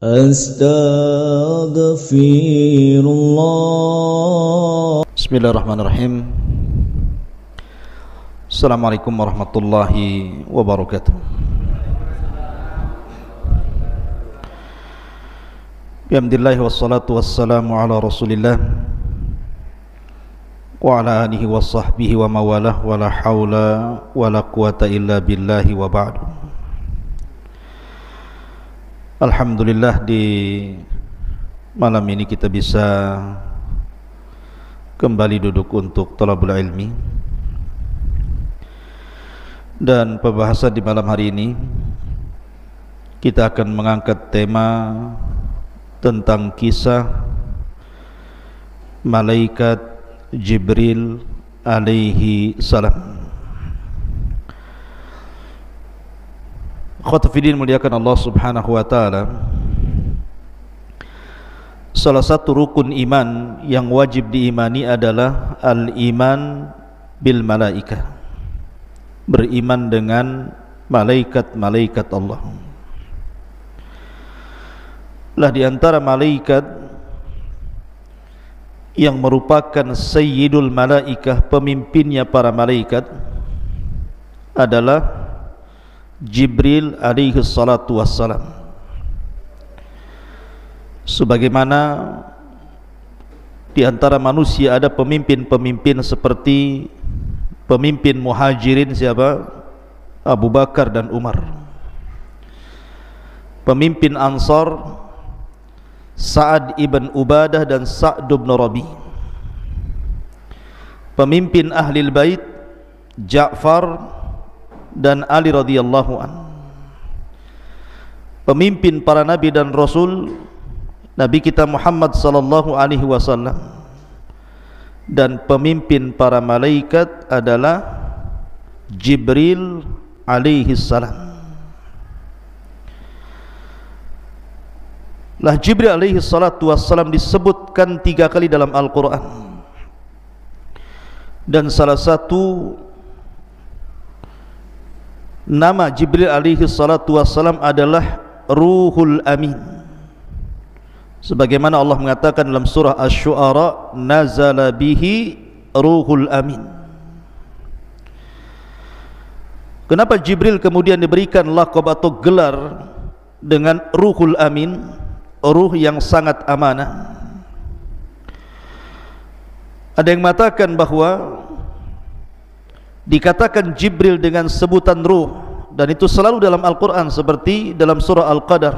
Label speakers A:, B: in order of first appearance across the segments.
A: Astaghfirullah. Bismillahirrahmanirrahim. Assalamualaikum warahmatullahi wabarakatuh. Bihamdillahi wassalatu wassalamu ala rasulillah wa ala alihi wa sahbihi wa mawalah wa la hawla wa la quwata illa billahi wa ba'du. Alhamdulillah, di malam ini kita bisa kembali duduk untuk thalabul ilmi. Dan pembahasan di malam hari ini kita akan mengangkat tema tentang kisah malaikat Jibril alaihi salam. Khotfidin muliakan Allah subhanahu wa ta'ala, salah satu rukun iman yang wajib diimani adalah al-iman bil malaikah, beriman dengan malaikat-malaikat Allah. Lah di antara malaikat yang merupakan sayyidul malaikah, pemimpinnya para malaikat, adalah Jibril alaihi salatu wassalam. Sebagaimana di antara manusia ada pemimpin-pemimpin seperti pemimpin muhajirin siapa? Abu Bakar dan Umar. Pemimpin Ansar Sa'ad ibn Ubadah dan Sa'd ibn Rabi. Pemimpin Ahlil Bait Ja'far dan Ali radhiyallahu an. Pemimpin para nabi dan rasul Nabi kita Muhammad sallallahu alaihi wasallam. Dan pemimpin para malaikat adalah Jibril alaihi salam. Lah Jibril alaihi salatu wassalam disebutkan 3 kali dalam Al-Quran. Dan salah satu nama Jibril alaihi salatu wassalam adalah Ruhul Amin. Sebagaimana Allah mengatakan dalam surah Asy-Syu'ara, nazala bihi Ruhul Amin. Kenapa Jibril kemudian diberikan laqab atau gelar dengan Ruhul Amin, ruh yang sangat amanah? Ada yang mengatakan bahwa dikatakan Jibril dengan sebutan ruh, dan itu selalu dalam Al-Quran, seperti dalam surah Al-Qadar,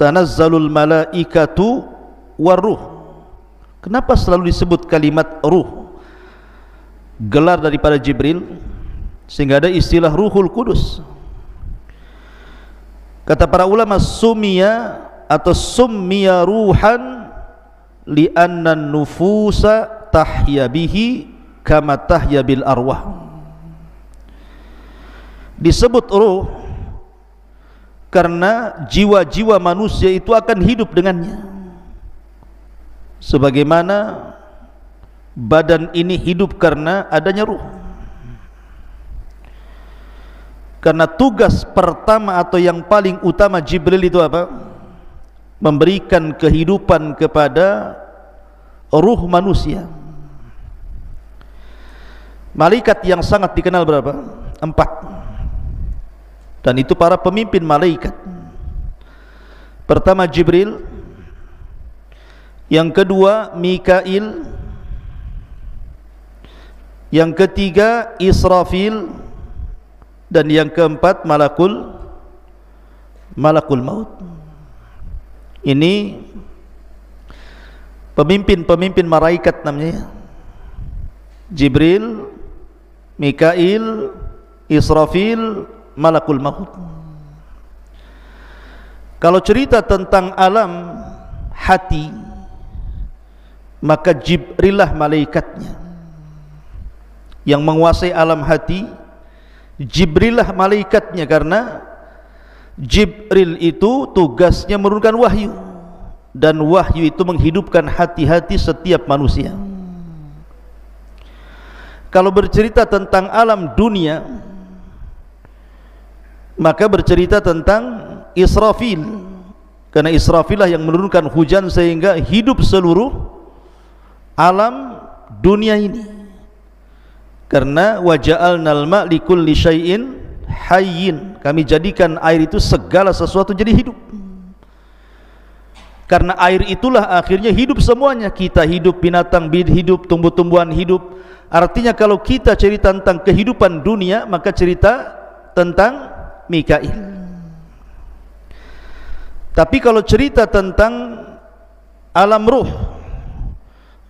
A: tanazzalul malaikatu warruh. Kenapa selalu disebut kalimat ruh, gelar daripada Jibril, sehingga ada istilah Ruhul Kudus? Kata para ulama, summiya atau summiya ruhan li'anna nufusa tahya bihi kama tahya bil arwah. Disebut ruh karena jiwa-jiwa manusia itu akan hidup dengannya, sebagaimana badan ini hidup karena adanya ruh. Karena tugas pertama atau yang paling utama Jibril itu apa? Memberikan kehidupan kepada ruh manusia. Malaikat yang sangat dikenal berapa? 4. Dan itu para pemimpin malaikat. Pertama Jibril, yang kedua Mikail, yang ketiga Israfil, dan yang keempat Malakul Maut. Ini pemimpin-pemimpin malaikat namanya: Jibril, Mikail, Israfil, Malakul Maut. Kalau cerita tentang alam hati, maka Jibril lah malaikatnya yang menguasai alam hati. Jibril lah malaikatnya, karena Jibril itu tugasnya menurunkan wahyu, dan wahyu itu menghidupkan hati-hati setiap manusia. Kalau bercerita tentang alam dunia, maka bercerita tentang Israfil, Karena Israfil lah yang menurunkan hujan sehingga hidup seluruh alam dunia ini. Karena waja'alnal ma' likulli syai'in hayyin, kami jadikan air itu segala sesuatu jadi hidup. Karena air itulah akhirnya hidup semuanya. Kita hidup, binatang hidup, tumbuh-tumbuhan hidup. Artinya kalau kita cerita tentang kehidupan dunia, maka cerita tentang Mikail. Tapi kalau cerita tentang alam ruh,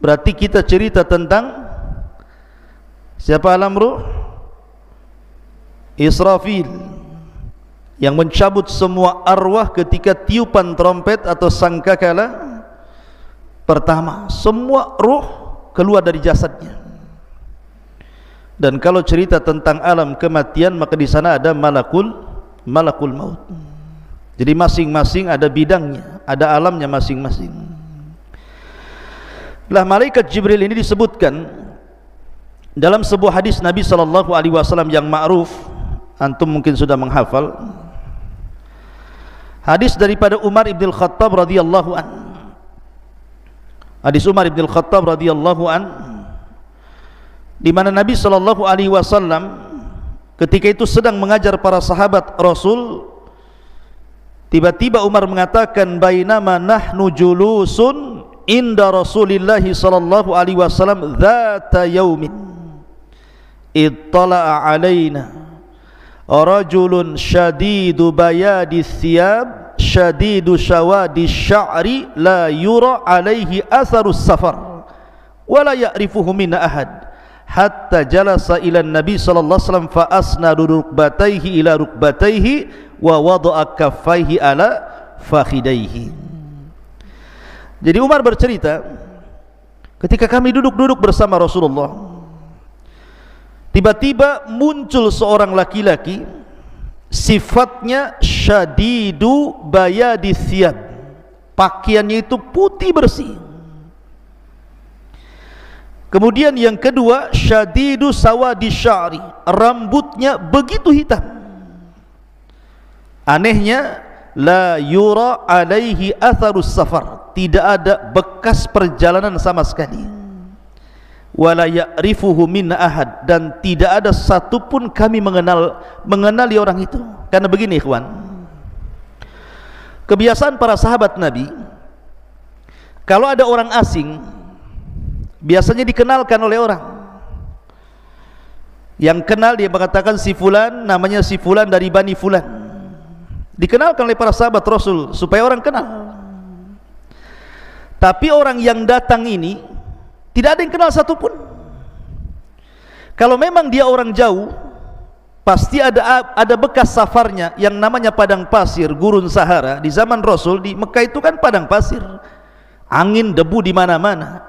A: berarti kita cerita tentang siapa alam ruh? Israfil, yang mencabut semua arwah ketika tiupan trompet atau sangkakala pertama. Semua ruh keluar dari jasadnya. Dan kalau cerita tentang alam kematian, maka di sana ada malakul maut. Jadi masing-masing ada bidangnya, ada alamnya masing-masing. Lah malaikat Jibril ini disebutkan dalam sebuah hadis Nabi SAW yang ma'ruf, antum mungkin sudah menghafal. Hadis daripada Umar ibn Khattab radhiyallahu an. Hadis Umar ibn Khattab radhiyallahu an, di mana Nabi SAW ketika itu sedang mengajar para sahabat Rasul. Tiba-tiba Umar mengatakan, bainama nahnu julusun inda Rasulillah sallallahu alaihi wasallam dzata yaumin ittala'a alaina rajulun syadidu bayadi thiyab syadidu syawadi sya'ri la yura alaihi atharus safar wa la ya'rifuhu minna ahad hatta jalasa ila Nabi sallallahu alaihi wasallam fa asnadu rukbatayhi ila rukbatayhi wa wada'a kaffaihi ala fakhidaihi. Jadi Umar bercerita, ketika kami duduk-duduk bersama Rasulullah, tiba-tiba muncul seorang laki-laki, sifatnya syadidu bayadi thiyab, pakaiannya itu putih bersih. Kemudian yang kedua, syadidu sawadi sya'ri, rambutnya begitu hitam. Anehnya, la yura alaihi atharus safar, tidak ada bekas perjalanan sama sekali. Wala ya'rifuhu minna ahad, dan tidak ada satupun kami mengenali orang itu. Karena begini ikhwan, kebiasaan para sahabat Nabi, kalau ada orang asing biasanya dikenalkan oleh orang. Yang kenal dia mengatakan si fulan, namanya si fulan dari Bani Fulan. Dikenalkan oleh para sahabat Rasul supaya orang kenal. Tapi orang yang datang ini tidak ada yang kenal satupun. Kalau memang dia orang jauh, pasti ada bekas safarnya yang namanya padang pasir, gurun Sahara. Di zaman Rasul di Mekah itu kan padang pasir, angin, debu di mana-mana.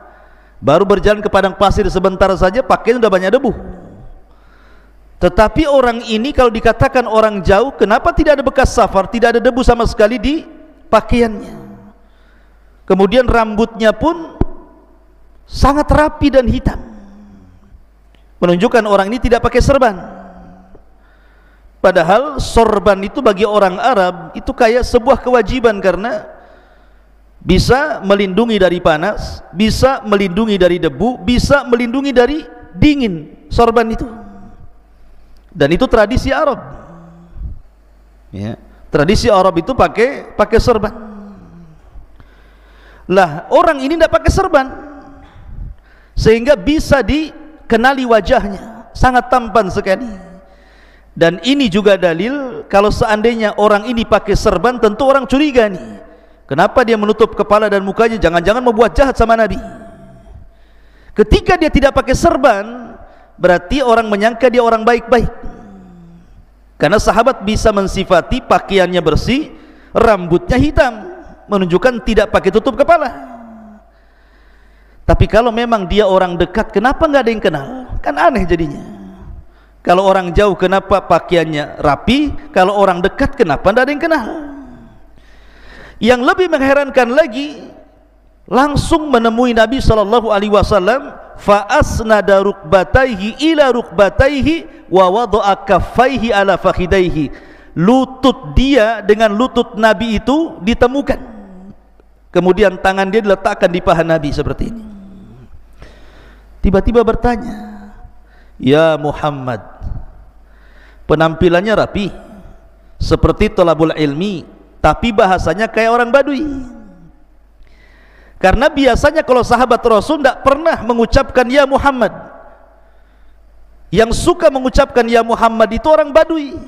A: Baru berjalan ke padang pasir sebentar saja pakaian sudah banyak debu. Tetapi orang ini kalau dikatakan orang jauh, kenapa tidak ada bekas safar, tidak ada debu sama sekali di pakaiannya. Kemudian rambutnya pun sangat rapi dan hitam, menunjukkan orang ini tidak pakai serban. Padahal sorban itu bagi orang Arab itu kayak sebuah kewajiban, karena bisa melindungi dari panas, bisa melindungi dari debu, bisa melindungi dari dingin, sorban itu. Dan itu tradisi Arab, ya, tradisi Arab itu pakai serban. Lah orang ini tidak pakai serban, sehingga bisa dikenali wajahnya, sangat tampan sekali. Dan ini juga dalil kalau seandainya orang ini pakai serban, tentu orang curiga nih, kenapa dia menutup kepala dan mukanya, jangan-jangan membuat jahat sama Nabi. Ketika dia tidak pakai serban, berarti orang menyangka dia orang baik-baik. Karena sahabat bisa mensifati pakaiannya bersih, rambutnya hitam, menunjukkan tidak pakai tutup kepala. Tapi kalau memang dia orang dekat, kenapa nggak ada yang kenal? Kan aneh jadinya. Kalau orang jauh kenapa pakaiannya rapi, kalau orang dekat kenapa nggak ada yang kenal? Yang lebih mengherankan lagi, langsung menemui Nabi SAW, fa asnada rukbatayhi ila rukbatayhi wa wada'a kaffaihi ala fakhidaihi, lutut dia dengan lutut Nabi itu ditemukan, kemudian tangan dia diletakkan di paha Nabi seperti ini. Tiba-tiba bertanya, "Ya Muhammad." Penampilannya rapi seperti thalabul ilmi, tapi bahasanya kayak orang Badui. Karena biasanya kalau sahabat Rasul tidak pernah mengucapkan ya Muhammad. Yang suka mengucapkan ya Muhammad itu orang Badui.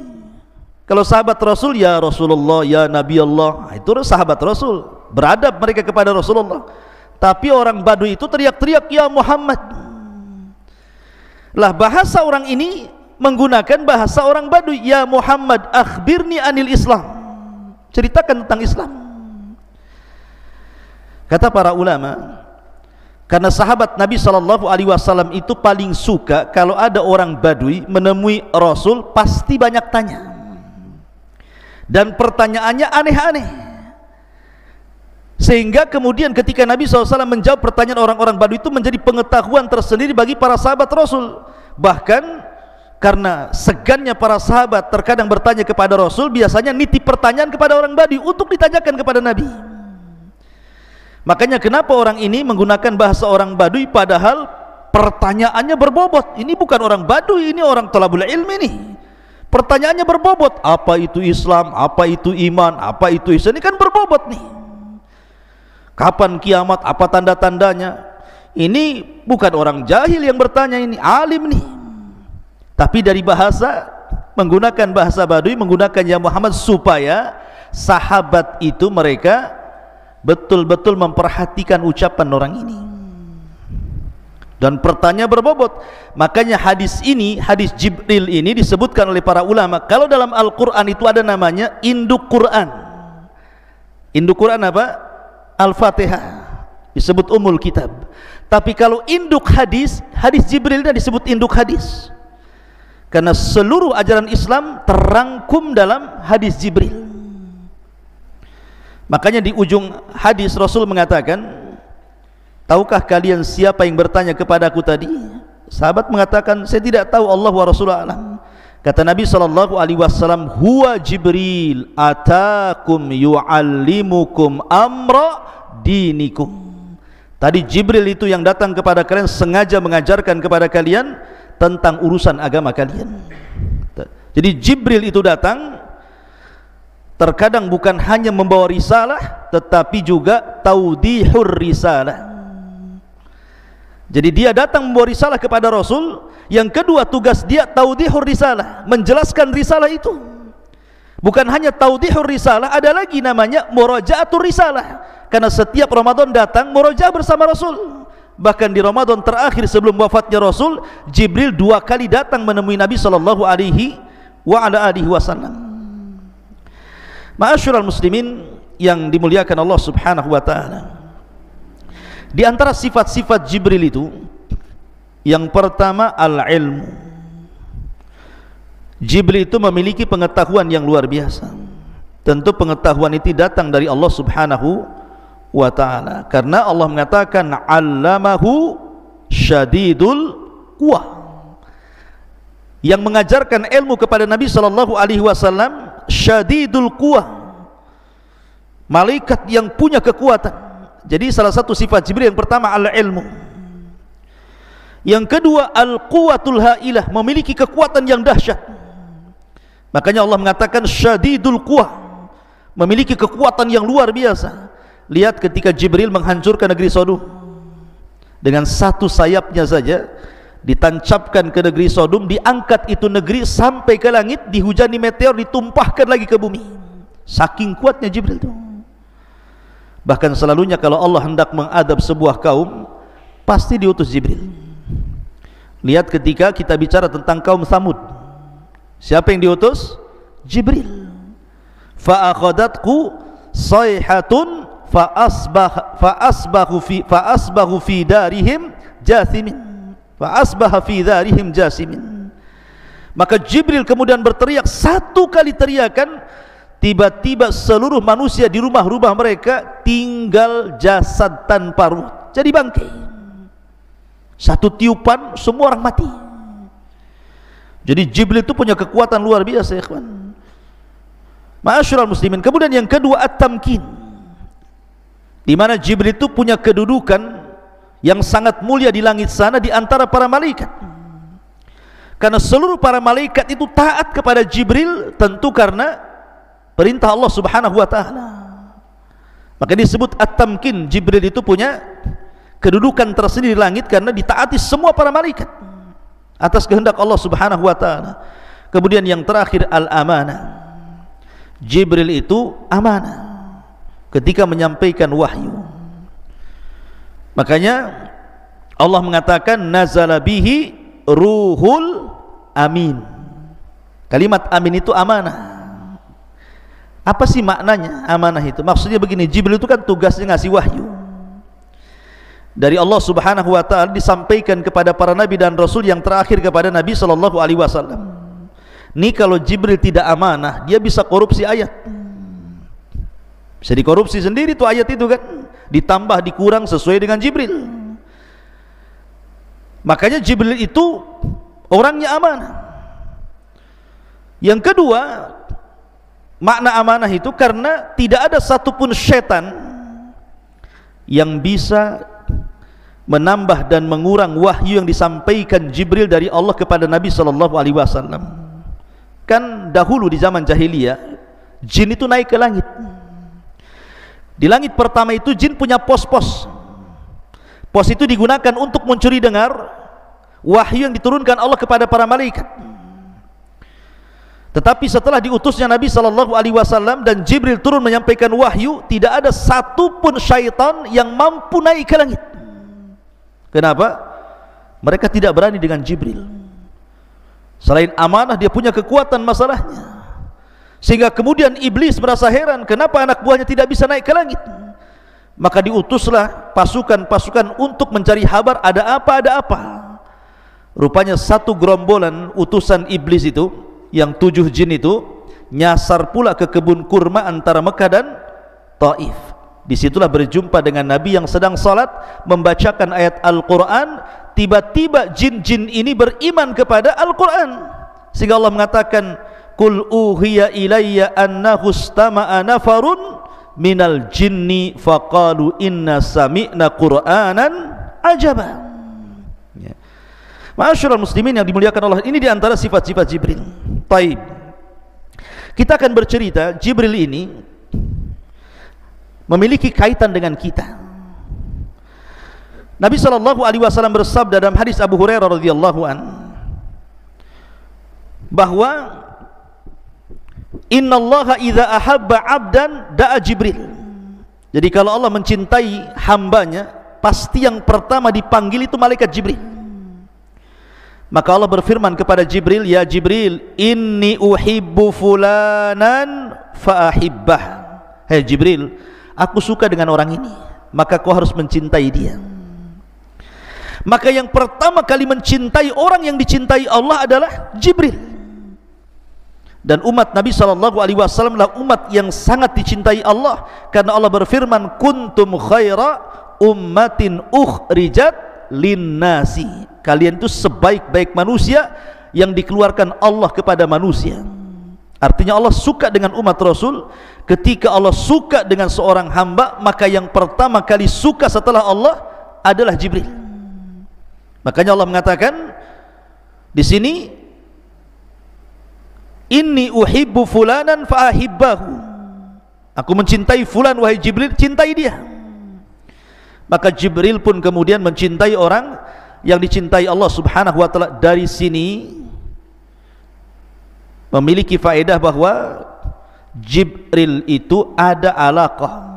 A: Kalau sahabat Rasul ya Rasulullah, ya Nabi Allah, itu sahabat Rasul, beradab mereka kepada Rasulullah. Tapi orang Badui itu teriak-teriak ya Muhammad. Lah bahasa orang ini menggunakan bahasa orang Badui. Ya Muhammad, akhbirni anil Islam, ceritakan tentang Islam. Kata para ulama, karena sahabat Nabi SAW itu paling suka kalau ada orang Badui menemui Rasul, pasti banyak tanya, dan pertanyaannya aneh-aneh, sehingga kemudian ketika Nabi SAW menjawab pertanyaan orang-orang Badui itu menjadi pengetahuan tersendiri bagi para sahabat Rasul. Bahkan karena segannya para sahabat terkadang bertanya kepada Rasul, biasanya nitip pertanyaan kepada orang Badui untuk ditanyakan kepada Nabi. Makanya kenapa orang ini menggunakan bahasa orang Badui padahal pertanyaannya berbobot. Ini bukan orang Badui, ini orang thalabul ilmi nih. Pertanyaannya berbobot. Apa itu Islam? Apa itu iman? Apa itu ihsan? Ini kan berbobot nih. Kapan kiamat? Apa tanda-tandanya? Ini bukan orang jahil yang bertanya, ini alim nih. Tapi dari bahasa, menggunakan bahasa Badui, menggunakan ya Muhammad, supaya sahabat itu mereka betul-betul memperhatikan ucapan orang ini. Dan pertanyaan berbobot. Makanya hadis ini, hadis Jibril ini disebutkan oleh para ulama, kalau dalam Al-Quran itu ada namanya induk Quran. Induk Quran apa? Al-Fatihah, disebut umul kitab. Tapi kalau induk hadis, hadis Jibril ini disebut induk hadis, karena seluruh ajaran Islam terangkum dalam hadis Jibril. Makanya di ujung hadis Rasul mengatakan, tahukah kalian siapa yang bertanya kepadaku tadi? Sahabat mengatakan, saya tidak tahu, Allah wa Rasulullah alam. Kata Nabi SAW, huwa Jibril atakum yu'allimukum amra dinikum. Tadi Jibril itu yang datang kepada kalian, sengaja mengajarkan kepada kalian tentang urusan agama kalian. Jadi Jibril itu datang, terkadang bukan hanya membawa risalah, tetapi juga taudihur risalah. Jadi dia datang membawa risalah kepada Rasul. Yang kedua, tugas dia taudihur risalah, menjelaskan risalah itu. Bukan hanya taudihur risalah, ada lagi namanya murajaatur risalah. Karena setiap Ramadan datang murajaah bersama Rasul. Bahkan di Ramadan terakhir sebelum wafatnya Rasul, Jibril 2 kali datang menemui Nabi sallallahu alaihi wasallam. Ma'asyiral muslimin yang dimuliakan Allah Subhanahu wa taala. Di antara sifat-sifat Jibril itu, yang pertama al-ilmu. Jibril itu memiliki pengetahuan yang luar biasa. Tentu pengetahuan itu datang dari Allah Subhanahu wa ta'ala, karena Allah mengatakan allamahu syadidul quwah. Yang mengajarkan ilmu kepada Nabi sallallahu alaihi wasallam syadidul quwah, malaikat yang punya kekuatan. Jadi salah satu sifat Jibril yang pertama al-ilmu. Yang kedua al-quwatul hailah, memiliki kekuatan yang dahsyat. Makanya Allah mengatakan syadidul quwah, memiliki kekuatan yang luar biasa. Lihat ketika Jibril menghancurkan negeri Sodom, dengan satu sayapnya saja ditancapkan ke negeri Sodom, diangkat itu negeri sampai ke langit, dihujani meteor, ditumpahkan lagi ke bumi. Saking kuatnya Jibril itu. Bahkan selalunya kalau Allah hendak mengadab sebuah kaum, pasti diutus Jibril. Lihat ketika kita bicara tentang kaum Tsamud, siapa yang diutus? Jibril. Fa akhadatku sayhatun fa'asbahu fi darihim jathimin. Maka Jibril kemudian berteriak 1 kali teriakan, tiba-tiba seluruh manusia di rumah-rumah mereka tinggal jasad tanpa ruh, jadi bangkai. 1 tiupan semua orang mati. Jadi Jibril itu punya kekuatan luar biasa, ya ikhwan. Ma'asyiral muslimin, kemudian yang kedua at-tamkin, di mana Jibril itu punya kedudukan yang sangat mulia di langit sana di antara para malaikat. Karena seluruh para malaikat itu taat kepada Jibril tentu karena perintah Allah Subhanahu wa taala. Maka disebut at-tamkin, Jibril itu punya kedudukan tersendiri di langit karena ditaati semua para malaikat atas kehendak Allah Subhanahu wa taala. Kemudian yang terakhir al-amanah. Jibril itu amanah ketika menyampaikan wahyu. Makanya Allah mengatakan nazala bihi ruhul amin. Kalimat amin itu amanah. Apa sih maknanya amanah itu? Maksudnya begini, Jibril itu kan tugasnya ngasih wahyu dari Allah Subhanahu wa taala, disampaikan kepada para nabi dan rasul, yang terakhir kepada Nabi sallallahu alaihi wasallam. Ini kalau Jibril tidak amanah, dia bisa korupsi ayat. Bisa dikorupsi sendiri tuh ayat itu kan, ditambah dikurang sesuai dengan Jibril. Makanya Jibril itu orangnya amanah. Yang kedua, makna amanah itu karena tidak ada satupun syaitan yang bisa menambah dan mengurang wahyu yang disampaikan Jibril dari Allah kepada Nabi sallallahu alaihi wasallam. Kan dahulu di zaman jahiliyah, jin itu naik ke langit. Di langit pertama itu jin punya pos-pos. Pos itu digunakan untuk mencuri dengar wahyu yang diturunkan Allah kepada para malaikat. Tetapi setelah diutusnya Nabi sallallahu alaihi wasallam dan Jibril turun menyampaikan wahyu, tidak ada satupun syaitan yang mampu naik ke langit. Kenapa? Mereka tidak berani dengan Jibril. Selain amanah, dia punya kekuatan masalahnya, sehingga kemudian iblis merasa heran kenapa anak buahnya tidak bisa naik ke langit. Maka diutuslah pasukan-pasukan untuk mencari kabar ada apa. Rupanya satu gerombolan utusan iblis itu, yang 7 jin itu, nyasar pula ke kebun kurma antara Mekah dan Taif. Disitulah berjumpa dengan Nabi yang sedang salat membacakan ayat Al-Quran. Tiba-tiba jin-jin ini beriman kepada Al-Quran, sehingga Allah mengatakan Qul uhiya ilayya annahu istama'a nafarun minal jinni faqalu inna sami'na qur'anan ajaba. Ya. Ma'asyiral muslimin yang dimuliakan Allah, ini diantara sifat-sifat Jibril. Baik, kita akan bercerita Jibril ini memiliki kaitan dengan kita. Nabi sallallahu alaihi wasallam bersabda dalam hadis Abu Hurairah radhiyallahu an, bahwa innallaha idza ahabba 'abdan da'a Jibril. Jadi kalau Allah mencintai hambanya, pasti yang pertama dipanggil itu malaikat Jibril. Maka Allah berfirman kepada Jibril, ya Jibril, inni uhibbu fulanan fa ahibbah. Hai Jibril, aku suka dengan orang ini, maka kau harus mencintai dia. Maka yang pertama kali mencintai orang yang dicintai Allah adalah Jibril. Dan umat Nabi sallallahu alaihi wasallam adalah umat yang sangat dicintai Allah, karena Allah berfirman kuntum khaira ummatin ukhrijat linnasi. Kalian itu sebaik-baik manusia yang dikeluarkan Allah kepada manusia. Artinya Allah suka dengan umat Rasul. Ketika Allah suka dengan seorang hamba, maka yang pertama kali suka setelah Allah adalah Jibril. Makanya Allah mengatakan di sini, inni uhibbu fulanan fa ahibbahu. Aku mencintai fulan, wahai Jibril, cintai dia. Maka Jibril pun kemudian mencintai orang yang dicintai Allah Subhanahu wa taala. Dari sini memiliki faedah bahwa Jibril itu ada alaqah,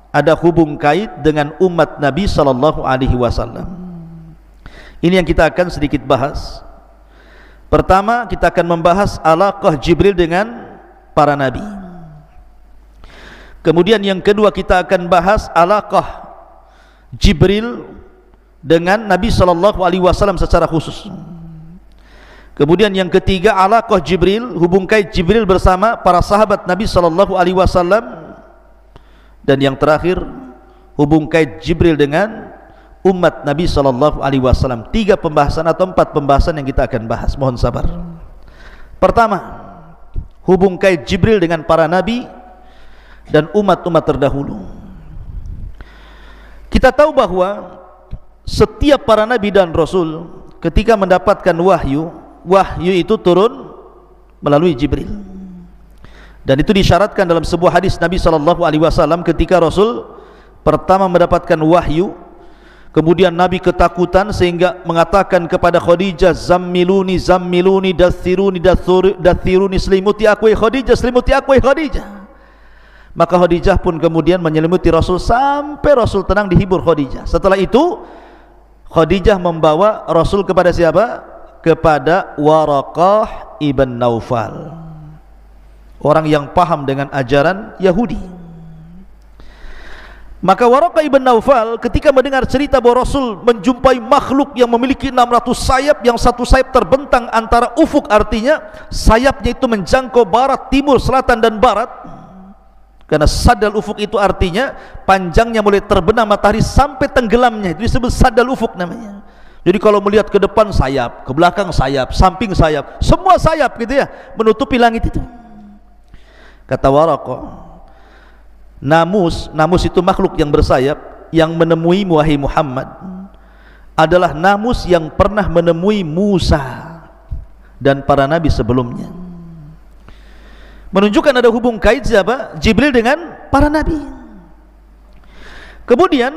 A: ada hubung kait dengan umat Nabi sallallahu alaihi wasallam. Ini yang kita akan sedikit bahas. Pertama, kita akan membahas alaqah Jibril dengan para nabi. Kemudian yang kedua, kita akan bahas alaqah Jibril dengan Nabi sallallahu alaihi wasallam secara khusus. Kemudian yang ketiga, alaqah Jibril, hubung kait Jibril bersama para sahabat Nabi sallallahu alaihi wasallam. Dan yang terakhir, hubung kait Jibril dengan umat Nabi sallallahu alaihi wasallam. 3 pembahasan atau 4 pembahasan yang kita akan bahas. Mohon sabar. Pertama, hubung kait Jibril dengan para nabi dan umat-umat terdahulu. Kita tahu bahwa setiap para nabi dan rasul ketika mendapatkan wahyu, wahyu itu turun melalui Jibril. Dan itu disyaratkan dalam sebuah hadis Nabi SAW ketika Rasul pertama mendapatkan wahyu, kemudian Nabi ketakutan sehingga mengatakan kepada Khadijah, zammiluni zammiluni dathiruni dathiruni, selimuti aku Khadijah, selimuti aku Khadijah. Maka Khadijah pun kemudian menyelimuti Rasul sampai Rasul tenang, dihibur Khadijah. Setelah itu Khadijah membawa Rasul kepada siapa? Kepada Waraqah ibn Naufal, orang yang paham dengan ajaran Yahudi. Maka Waraqah ibn Naufal ketika mendengar cerita bahwa Rasul menjumpai makhluk yang memiliki 600 sayap, yang satu sayap terbentang antara ufuk, artinya sayapnya itu menjangkau barat, timur, selatan dan barat. Karena sadal ufuk itu artinya panjangnya mulai terbenam matahari sampai tenggelamnya, itu disebut sadal ufuk namanya. Jadi kalau melihat ke depan sayap, ke belakang sayap, samping sayap, semua sayap gitu ya, menutupi langit itu. Kata Waraqah, namus itu makhluk yang bersayap yang menemui wahai Muhammad adalah namus yang pernah menemui Musa dan para nabi sebelumnya. Menunjukkan ada hubung kait siapa? Jibril dengan para nabi. Kemudian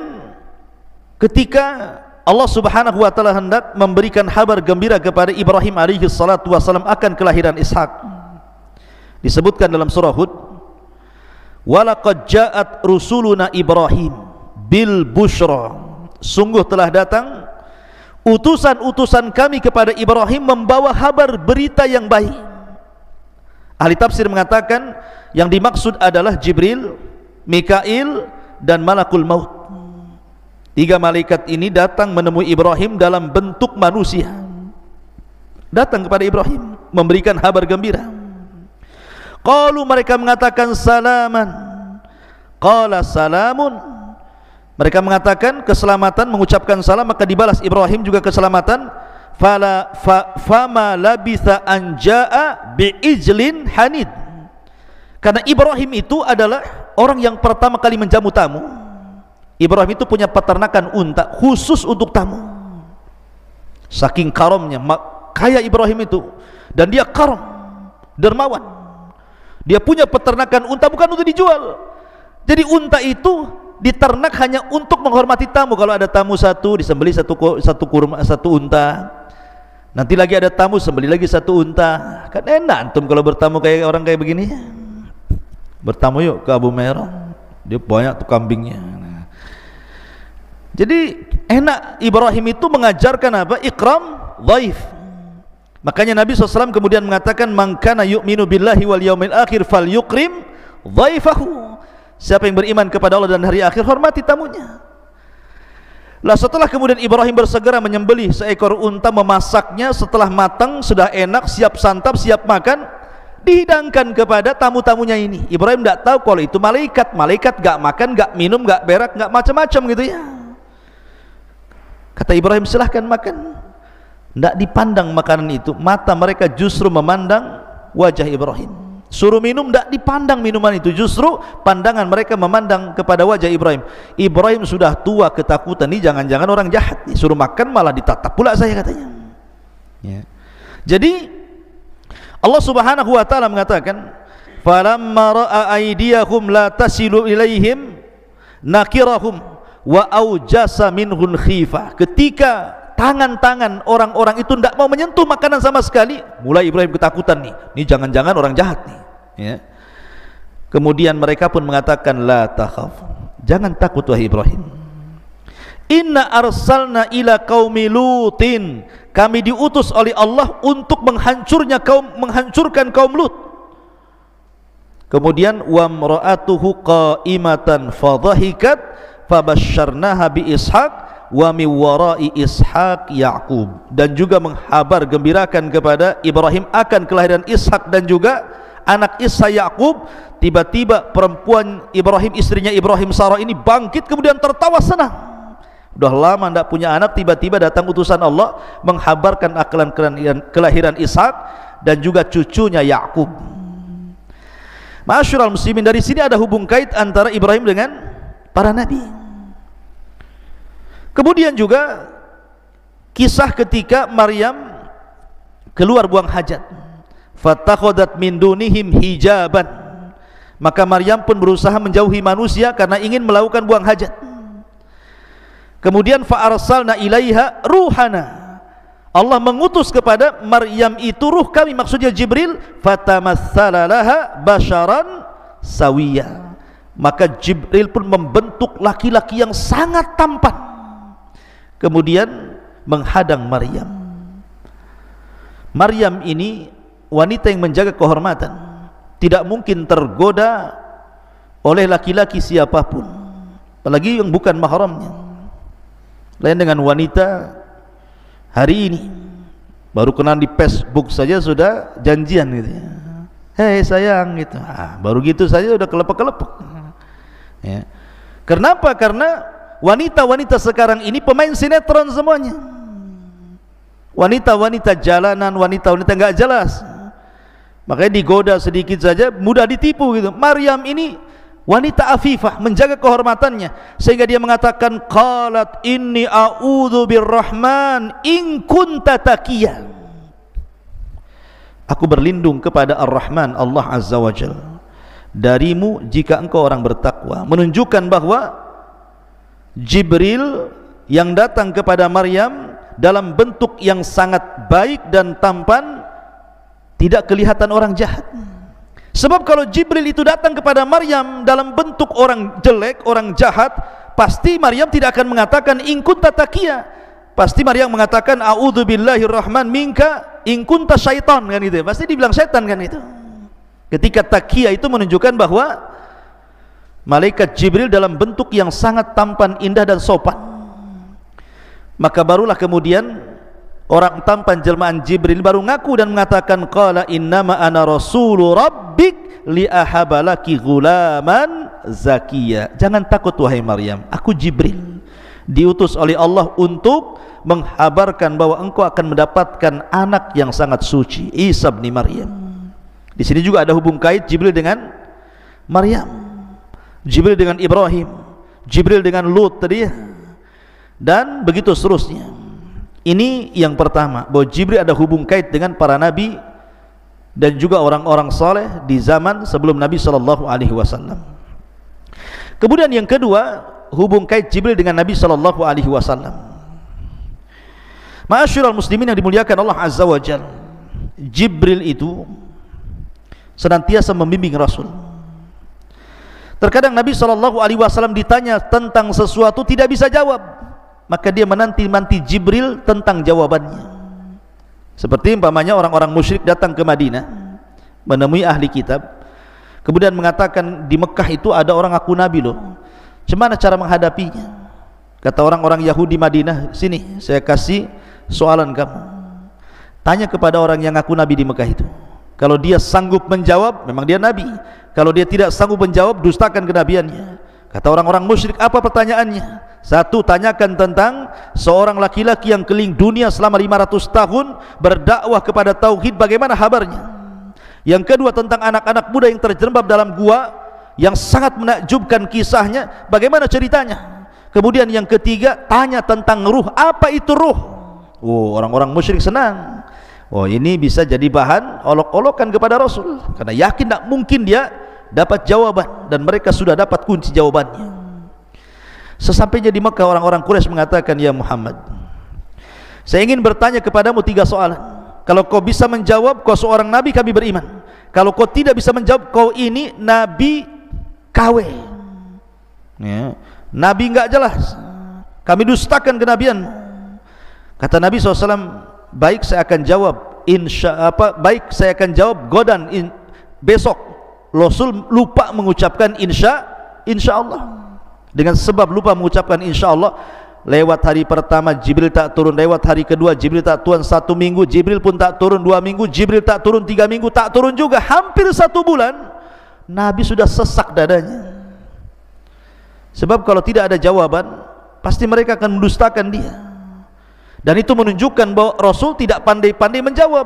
A: ketika Allah Subhanahu wa taala hendak memberikan kabar gembira kepada Ibrahim alaihi salatu wasallam akan kelahiran Ishak, disebutkan dalam surah Hud, walaqad ja'at rusuluna Ibrahim bil busyra, sungguh telah datang utusan-utusan kami kepada Ibrahim membawa kabar berita yang baik. Ahli tafsir mengatakan yang dimaksud adalah Jibril, Mikail dan Malakul Maut. Tiga malaikat ini datang menemui Ibrahim dalam bentuk manusia, datang kepada Ibrahim memberikan kabar gembira. Qalu, mereka mengatakan salaman. Qala salamun, mereka mengatakan keselamatan, mengucapkan salam, maka dibalas Ibrahim juga keselamatan. Fama labitha anja'a bi'ijlin hanid, karena Ibrahim itu adalah orang yang pertama kali menjamu tamu. Ibrahim itu punya peternakan unta khusus untuk tamu. Saking karamnya, kaya Ibrahim itu, dan dia karam, dermawan. Dia punya peternakan unta bukan untuk dijual. Jadi unta itu diternak hanya untuk menghormati tamu. Kalau ada tamu satu, disembelih satu unta. Nanti lagi ada tamu, sembelih lagi satu unta. Kan enak antum kalau bertamu kayak orang kayak begini. Bertamu yuk ke Abu Merah, dia banyak tuh kambingnya. Jadi enak. Ibrahim itu mengajarkan apa? Ikram dhaif. Makanya Nabi SAW kemudian mengatakan, man kana yu'minu billahi wal yaumil akhir falyukrim dhaifahu. Siapa yang beriman kepada Allah dan hari akhir, hormati tamunya. Lah setelah kemudian Ibrahim bersegera menyembelih seekor unta, memasaknya, setelah matang sudah enak, siap santap, siap makan, dihidangkan kepada tamu-tamunya ini. Ibrahim tidak tahu kalau itu malaikat. Malaikat gak makan, gak minum, gak berak, gak macam-macam gitu ya. Kata Ibrahim, silahkan makan. Tidak dipandang makanan itu, mata mereka justru memandang wajah Ibrahim. Suruh minum, tidak dipandang minuman itu, justru pandangan mereka memandang kepada wajah Ibrahim. Ibrahim sudah tua, ketakutan, ini jangan-jangan orang jahat nih, suruh makan malah ditatap pula saya, katanya ya. Jadi Allah Subhanahu wa ta'ala mengatakan, falamma ra'a aydiyahum la tasilu ilaihim nakirahum wa aujasa minhun khifah. Ketika tangan-tangan orang-orang itu tidak mau menyentuh makanan sama sekali, mulai Ibrahim ketakutan nih, ini jangan-jangan orang jahat nih ya. Kemudian mereka pun mengatakan, la takhaf, jangan takut wahai Ibrahim, inna arsalna ila qaumi lutin, kami diutus oleh Allah untuk menghancurkan kaum Lut. Kemudian wa mra'atuhu qa'imatan fadhahikat fabasyarnaha bi Ishaq wa min wara'i Ishaq Yaqub, dan juga menghabar gembirakan kepada Ibrahim akan kelahiran Ishak dan juga anak Ishak Yaqub. Tiba-tiba perempuan Ibrahim, istrinya Ibrahim, Sarah ini bangkit kemudian tertawa senang. Udah lama tidak punya anak, tiba-tiba datang utusan Allah menghabarkan kelahiran Ishak dan juga cucunya Yaqub. Ma'asyiral muslimin, dari sini ada hubung kait antara Ibrahim dengan para nabi. Kemudian juga kisah ketika Maryam keluar buang hajat, fatakhadat min dunihim hijaban, maka Maryam pun berusaha menjauhi manusia karena ingin melakukan buang hajat. Kemudian fa arsalna ilaiha ruhana, Allah mengutus kepada Maryam itu ruh kami, maksudnya Jibril, fatamassala laha basharan sawiya, maka Jibril pun membentuk laki-laki yang sangat tampan, kemudian menghadang Maryam. Maryam ini wanita yang menjaga kehormatan, tidak mungkin tergoda oleh laki-laki siapapun, apalagi yang bukan mahramnya. Lain dengan wanita hari ini, baru kenal di Facebook saja sudah janjian gitu ya. Hei sayang gitu. Baru gitu saja udah kelepek-kelepek. Ya. Kenapa? Karena wanita-wanita sekarang ini pemain sinetron semuanya. Wanita-wanita jalanan, wanita-wanita enggak jelas. Makanya digoda sedikit saja mudah ditipu gitu. Maryam ini wanita afifah, menjaga kehormatannya, sehingga dia mengatakan qalat inni a'udzu birrahman in kunta taqiya, aku berlindung kepada Ar-Rahman, Allah Azza wa Jalla, darimu jika engkau orang bertakwa. Menunjukkan bahwa Jibril yang datang kepada Maryam dalam bentuk yang sangat baik dan tampan, tidak kelihatan orang jahat. Sebab kalau Jibril itu datang kepada Maryam dalam bentuk orang jelek, orang jahat, pasti Maryam tidak akan mengatakan in kunta taqiya. Pasti Maryam mengatakan a'udzubillahirrahman minka in kunta syaitan, kan itu. Pasti dibilang setan, kan itu. Ketika taqiya itu menunjukkan bahwa malaikat Jibril dalam bentuk yang sangat tampan, indah dan sopan. Maka barulah kemudian orang tampan jelmaan Jibril baru ngaku dan mengatakan qala innama ana rasulu rabbik li ahabalaki ghulaman zakiya. Jangan takut wahai Maryam, aku Jibril diutus oleh Allah untuk menghabarkan bahwa engkau akan mendapatkan anak yang sangat suci, Isa bin Maryam. Di sini juga ada hubung kait Jibril dengan Maryam, Jibril dengan Ibrahim, Jibril dengan Lut tadi ya, dan begitu seterusnya. Ini yang pertama, bahwa Jibril ada hubung kait dengan para nabi dan juga orang-orang saleh di zaman sebelum Nabi SAW. Kemudian yang kedua, hubung kait Jibril dengan Nabi SAW. Ma'asyiral muslimin yang dimuliakan Allah Azza wa Jalla, Jibril itu senantiasa membimbing Rasul. Terkadang Nabi SAW ditanya tentang sesuatu tidak bisa jawab, maka dia menanti-nanti Jibril tentang jawabannya. Seperti umpamanya orang-orang musyrik datang ke Madinah menemui ahli kitab, kemudian mengatakan di Mekah itu ada orang ngaku nabi loh, bagaimana cara menghadapinya? Kata orang-orang Yahudi Madinah, sini saya kasih soalan kamu, tanya kepada orang yang ngaku nabi di Mekah itu. Kalau dia sanggup menjawab, memang dia nabi. Kalau dia tidak sanggup menjawab, dustakan kenabiannya. Kata orang-orang musyrik, apa pertanyaannya? Satu, tanyakan tentang seorang laki-laki yang keliling dunia selama 500 tahun berdakwah kepada tauhid, bagaimana kabarnya? Yang kedua, tentang anak-anak muda yang terjerembab dalam gua yang sangat menakjubkan kisahnya, bagaimana ceritanya? Kemudian yang ketiga, tanya tentang ruh, apa itu ruh? Oh, orang-orang musyrik senang. Oh, ini bisa jadi bahan olok-olokan kepada Rasul, karena yakin tak mungkin dia dapat jawaban, dan mereka sudah dapat kunci jawabannya. Sesampainya di Mekah, orang-orang Quraisy mengatakan, ya Muhammad, saya ingin bertanya kepadamu 3 soalan. Kalau kau bisa menjawab, kau seorang nabi, kami beriman. Kalau kau tidak bisa menjawab, kau ini nabi KW ya, nabi enggak jelas, kami dustakan kenabianmu. Kata Nabi SAW, baik saya akan jawab, baik saya akan jawab godan besok. Rasul lupa mengucapkan insya Allah. Dengan sebab lupa mengucapkan insya Allah, lewat hari pertama Jibril tak turun, lewat hari kedua Jibril tak turun, 1 minggu Jibril pun tak turun, 2 minggu Jibril tak turun, 3 minggu tak turun juga, hampir 1 bulan Nabi sudah sesak dadanya. Sebab kalau tidak ada jawaban, pasti mereka akan mendustakan dia. Dan itu menunjukkan bahwa Rasul tidak pandai-pandai menjawab.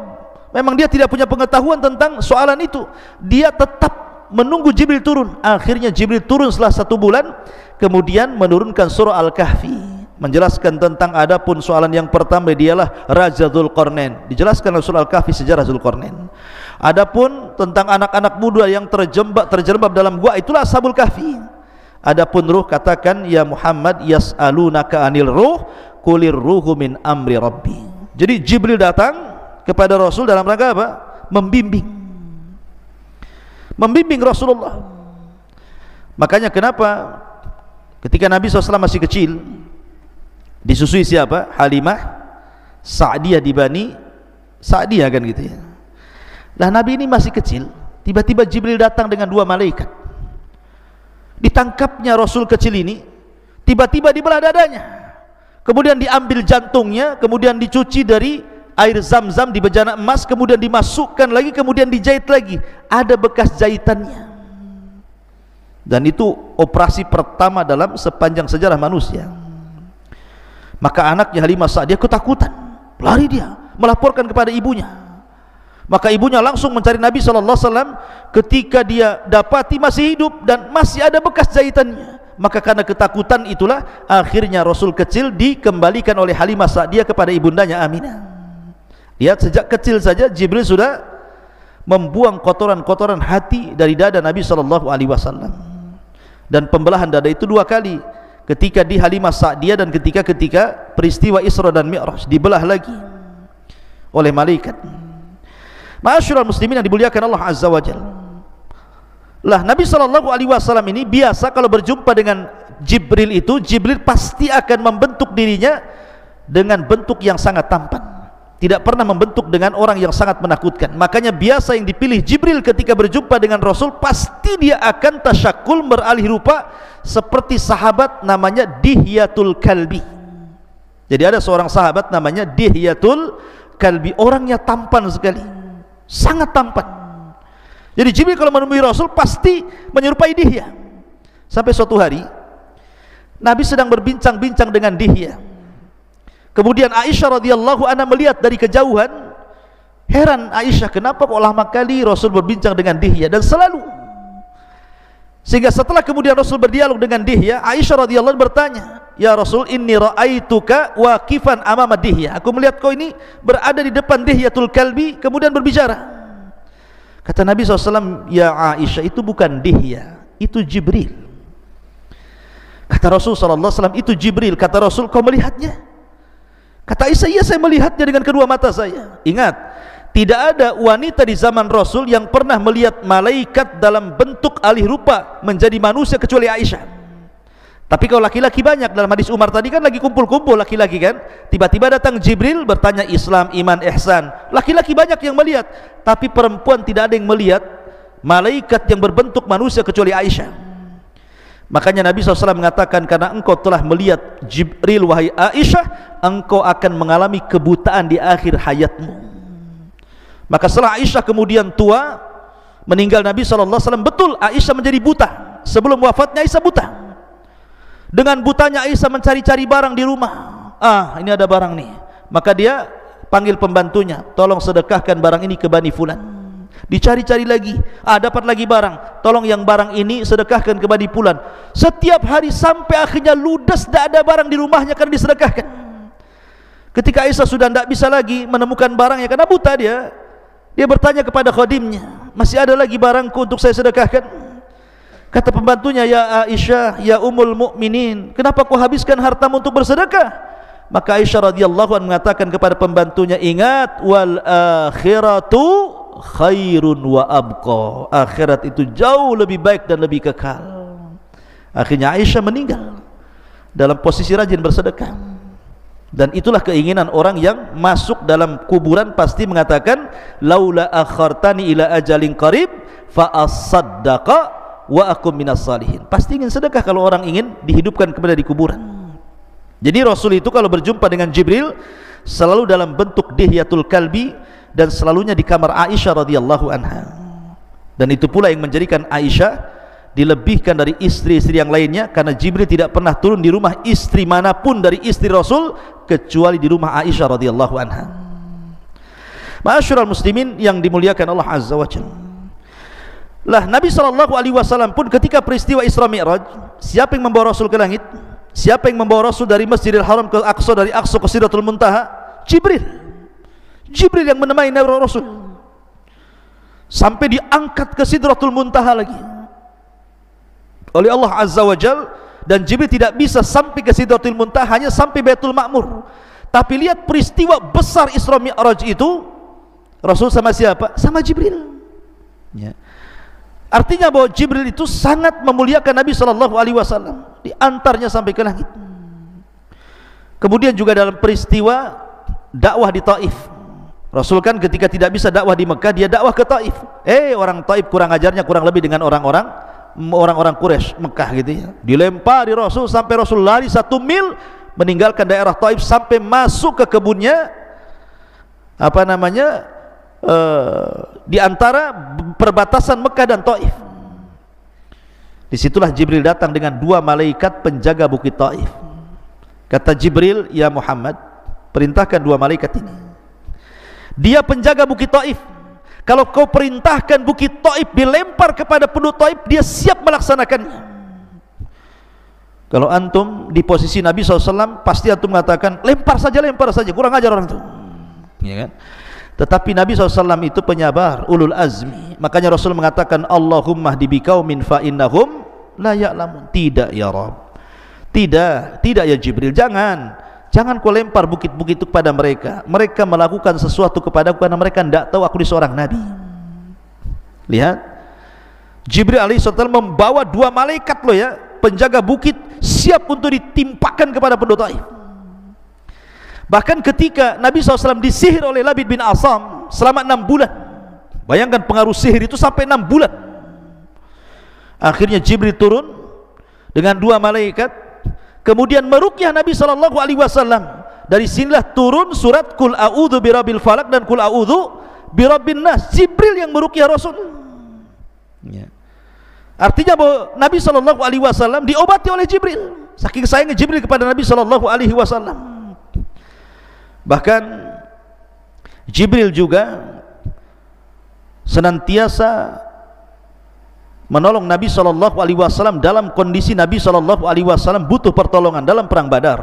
A: Memang dia tidak punya pengetahuan tentang soalan itu. Dia tetap menunggu Jibril turun. Akhirnya Jibril turun setelah 1 bulan, kemudian menurunkan surah Al-Kahfi, menjelaskan tentang adapun soalan yang pertama, dialah Raja Dzulqarnain. Dijelaskan dalam surah Al-Kahfi sejarah Dzulqarnain. Adapun tentang anak-anak muda yang terjerembab dalam gua, itulah Ashabul Kahfi. Adapun ruh, katakan ya Muhammad, yas'alunaka anil ruh qulir ruhu min amri rabbi. Jadi Jibril datang kepada Rasul dalam rangka apa? Membimbing Rasulullah. Makanya kenapa ketika Nabi SAW masih kecil, disusui siapa? Halimah Sa'diyah di Bani Sa'diyah, kan gitu ya. Lah Nabi ini masih kecil, tiba-tiba Jibril datang dengan 2 malaikat. Ditangkapnya Rasul kecil ini, tiba-tiba dibelah dadanya, kemudian diambil jantungnya, kemudian dicuci dari air zam-zam di bejana emas, kemudian dimasukkan lagi, kemudian dijahit lagi, ada bekas jahitannya. Dan itu operasi pertama dalam sepanjang sejarah manusia. Maka anaknya Halimah Sa'diyah ketakutan, lari dia melaporkan kepada ibunya. Maka ibunya langsung mencari Nabi SAW. Ketika dia dapati masih hidup dan masih ada bekas jahitannya, maka karena ketakutan itulah akhirnya Rasul kecil dikembalikan oleh Halimah Sa'diyah kepada ibundanya Aminah. Lihat, sejak kecil saja Jibril sudah membuang kotoran-kotoran hati dari dada Nabi SAW. Dan pembelahan dada itu 2 kali, ketika di Halimah Sa'diyah dan ketika peristiwa Isra dan Mi'raj, dibelah lagi oleh malaikat. Ma'asyiral muslimin yang dimuliakan Allah Azza wa Jalla. Lah Nabi SAW ini biasa kalau berjumpa dengan Jibril itu, Jibril pasti akan membentuk dirinya dengan bentuk yang sangat tampan, tidak pernah membentuk dengan orang yang sangat menakutkan. Makanya biasa yang dipilih Jibril ketika berjumpa dengan Rasul, pasti dia akan tasyakul, beralih rupa seperti sahabat namanya Dihyatul Kalbi. Jadi ada seorang sahabat namanya Dihyatul Kalbi, orangnya tampan sekali, sangat tampan. Jadi Jibril kalau menemui Rasul pasti menyerupai Dihya. Sampai suatu hari Nabi sedang berbincang-bincang dengan Dihya, kemudian Aisyah radhiyallahu anha melihat dari kejauhan. Heran Aisyah, kenapa kok lama kali Rasul berbincang dengan Dihya, dan selalu. Sehingga setelah kemudian Rasul berdialog dengan Dihya, Aisyah radhiyallahu anha bertanya, ya Rasul, inni ra'aituka waqifan amama Dihya, aku melihat kau ini berada di depan Dihyatul Kalbi kemudian berbicara. Kata Nabi SAW, ya Aisyah, itu bukan Dihya, itu Jibril. Kata Rasul SAW, itu Jibril. Kata Rasul, kau melihatnya? Kata Aisyah, iya, saya melihatnya dengan kedua mata saya. Ingat, tidak ada wanita di zaman Rasul yang pernah melihat malaikat dalam bentuk alih rupa menjadi manusia kecuali Aisyah. Tapi kalau laki-laki banyak, dalam hadis Umar tadi kan lagi kumpul-kumpul laki-laki kan, tiba-tiba datang Jibril bertanya Islam, iman, ihsan. Laki-laki banyak yang melihat, tapi perempuan tidak ada yang melihat malaikat yang berbentuk manusia kecuali Aisyah. Makanya Nabi SAW mengatakan, karena engkau telah melihat Jibril wahai Aisyah, engkau akan mengalami kebutaan di akhir hayatmu. Maka setelah Aisyah kemudian tua, meninggal Nabi SAW, betul Aisyah menjadi buta. Sebelum wafatnya Aisyah buta. Dengan butanya Aisyah mencari-cari barang di rumah. Ini ada barang nih. Maka dia panggil pembantunya, tolong sedekahkan barang ini ke Bani Fulan. Dicari-cari lagi, dapat lagi barang, tolong yang barang ini sedekahkan ke Bani Fulan. Setiap hari sampai akhirnya ludes, tidak ada barang di rumahnya karena disedekahkan. Ketika Aisyah sudah tidak bisa lagi menemukan barangnya karena buta dia bertanya kepada khadimnya, masih ada lagi barangku untuk saya sedekahkan? Kata pembantunya, ya Aisyah, ya Ummul Mukminin, kenapa kau habiskan hartamu untuk bersedekah? Maka Aisyah radhiyallahu anha mengatakan kepada pembantunya, ingat, wal akhiratu khairun wa abqa, akhirat itu jauh lebih baik dan lebih kekal. Akhirnya Aisyah meninggal dalam posisi rajin bersedekah. Dan itulah keinginan orang yang masuk dalam kuburan, pasti mengatakan, laula akhartani ila ajalin qarib fa asaddaqa wa akum minas salihin. Pasti ingin sedekah kalau orang ingin dihidupkan kembali di kuburan. Jadi Rasul itu kalau berjumpa dengan Jibril selalu dalam bentuk Dihyatul Kalbi, dan selalunya di kamar Aisyah radhiyallahu anha. Dan itu pula yang menjadikan Aisyah dilebihkan dari istri-istri yang lainnya, karena Jibril tidak pernah turun di rumah istri manapun dari istri Rasul kecuali di rumah Aisyah radhiyallahu anha. Ma'asyiral muslimin yang dimuliakan Allah Azza wa Jalla. Lah Nabi SAW pun ketika peristiwa Isra Mi'raj, siapa yang membawa Rasul ke langit? Siapa yang membawa Rasul dari Masjidil Haram ke Aqsa, dari Aqsa ke Sidratul Muntaha? Jibril. Jibril yang menemani Nabi Rasul sampai diangkat ke Sidratul Muntaha lagi oleh Allah Azza wa Jal. Dan Jibril tidak bisa sampai ke Sidratul Muntaha, hanya sampai Baitul Ma'mur. Tapi lihat peristiwa besar Isra Mi'raj itu, Rasul sama siapa? Sama Jibril, ya. Artinya bahwa Jibril itu sangat memuliakan Nabi SAW, diantarnya sampai ke langit. Kemudian juga dalam peristiwa dakwah di Taif, Rasul kan ketika tidak bisa dakwah di Mekah, dia dakwah ke Taif. Orang Taif kurang ajarnya kurang lebih dengan orang-orang Quraisy Mekah gitu ya. Dilempari Rasul sampai Rasul lari 1 mil meninggalkan daerah Taif sampai masuk ke kebunnya di antara perbatasan Mekah dan Taif. Disitulah Jibril datang dengan 2 malaikat penjaga bukit Taif. Kata Jibril, ya Muhammad, perintahkan 2 malaikat ini. Dia penjaga bukit Taif. Kalau kau perintahkan bukit Taif dilempar kepada penduduk Taif, dia siap melaksanakannya. Kalau antum di posisi Nabi SAW, pasti antum mengatakan lempar saja, kurang ajar orang itu, ya kan? Tetapi Nabi SAW itu penyabar, ulul azmi. Makanya Rasul mengatakan, Allahumma hdi biqaumin fa innahum la ya'lamun. Tidak ya Rabb, tidak ya Jibril, jangan kau lempar bukit-bukit itu kepada mereka. Mereka melakukan sesuatu kepadaku karena mereka tidak tahu aku ini seorang Nabi. Lihat, Jibril alaihissalam membawa 2 malaikat loh ya, penjaga bukit, siap untuk ditimpakan kepada penduduk Taif. Bahkan ketika Nabi SAW disihir oleh Labid bin Asam selama 6 bulan, bayangkan pengaruh sihir itu sampai 6 bulan. Akhirnya Jibril turun dengan 2 malaikat, kemudian meruqyah Nabi SAW. Dari sinilah turun surat Qul a'udzu birabbil falaq dan Qul a'udzu birabbin nas. Jibril yang meruqyah Rasul, ya. Artinya bahwa Nabi SAW diobati oleh Jibril, saking sayangnya Jibril kepada Nabi SAW. Bahkan Jibril juga senantiasa menolong Nabi SAW dalam kondisi Nabi SAW butuh pertolongan dalam perang Badar.